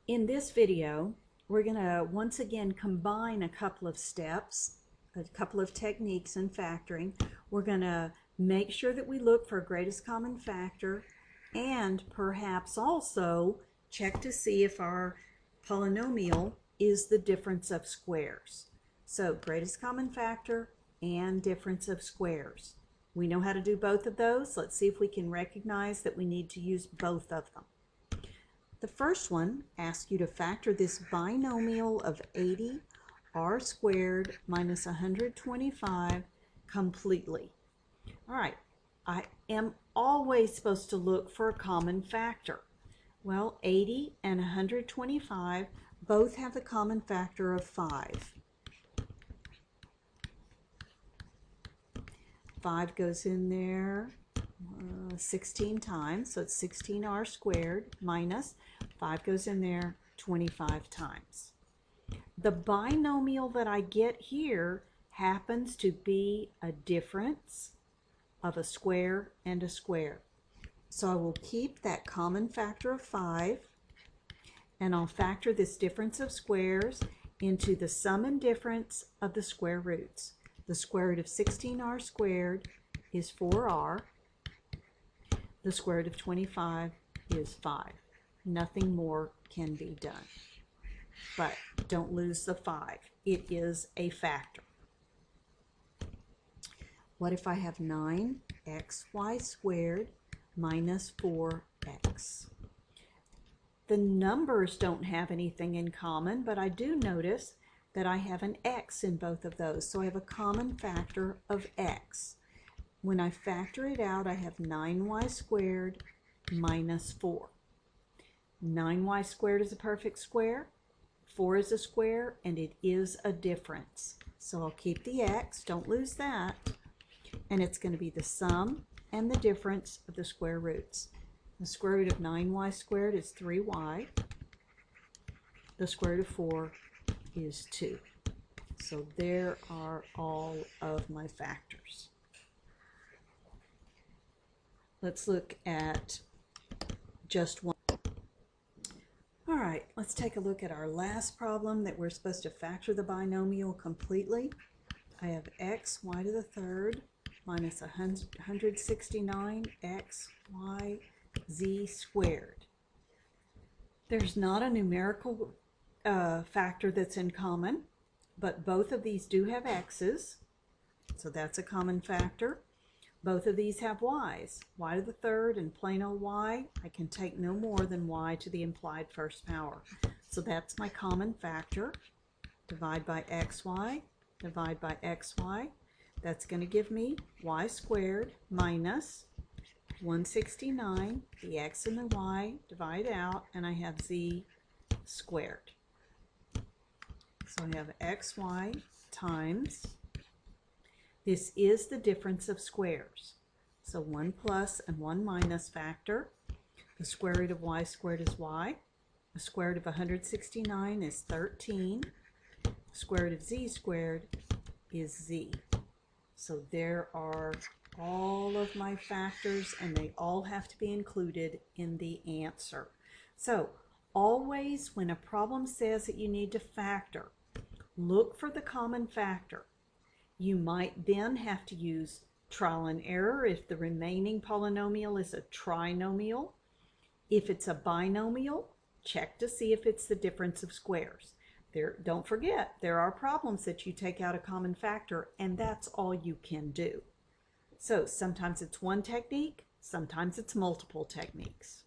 In this video, we're going to once again combine a couple of steps, a couple of techniques in factoring. We're going to make sure that we look for a greatest common factor and perhaps also check to see if our polynomial is the difference of squares. So greatest common factor and difference of squares. We know how to do both of those. Let's see if we can recognize that we need to use both of them. The first one asks you to factor this binomial of 80r squared minus 125 completely. All right, I am always supposed to look for a common factor. Well, 80 and 125 both have a common factor of 5. 5 goes in there 16 times, so it's 16r squared minus 5 goes in there 25 times. The binomial that I get here happens to be a difference of a square and a square. So I will keep that common factor of 5 and I'll factor this difference of squares into the sum and difference of the square roots. The square root of 16r squared is 4r. The square root of 25 is 5. Nothing more can be done. But don't lose the 5. It is a factor. What if I have 9xy squared minus 4x? The numbers don't have anything in common, but I do notice that I have an x in both of those. So I have a common factor of x. When I factor it out, I have 9y squared minus 4. 9y squared is a perfect square, 4 is a square, and it is a difference. So I'll keep the x, don't lose that, and it's going to be the sum and the difference of the square roots. The square root of 9y squared is 3y. The square root of 4 is 2. So there are all of my factors. Let's look at just one. All right, let's take a look at our last problem that we're supposed to factor the binomial completely. I have x y to the third minus 169 x y z squared. There's not a numerical factor that's in common, but both of these do have x's, so that's a common factor. Both of these have y's, y to the third and plain old y. I can take no more than y to the implied first power. So that's my common factor. Divide by xy, divide by xy. That's going to give me y squared minus 169, the x and the y divide out, and I have z squared. So I have xy times, this is the difference of squares. So 1 plus and 1 minus factor. The square root of y squared is y. The square root of 169 is 13. The square root of z squared is z. So there are all of my factors, and they all have to be included in the answer. So always when a problem says that you need to factor, look for the common factor. You might then have to use trial and error if the remaining polynomial is a trinomial. If it's a binomial, check to see if it's the difference of squares. Don't forget, there are problems that you take out a common factor, and that's all you can do. So sometimes it's one technique, sometimes it's multiple techniques.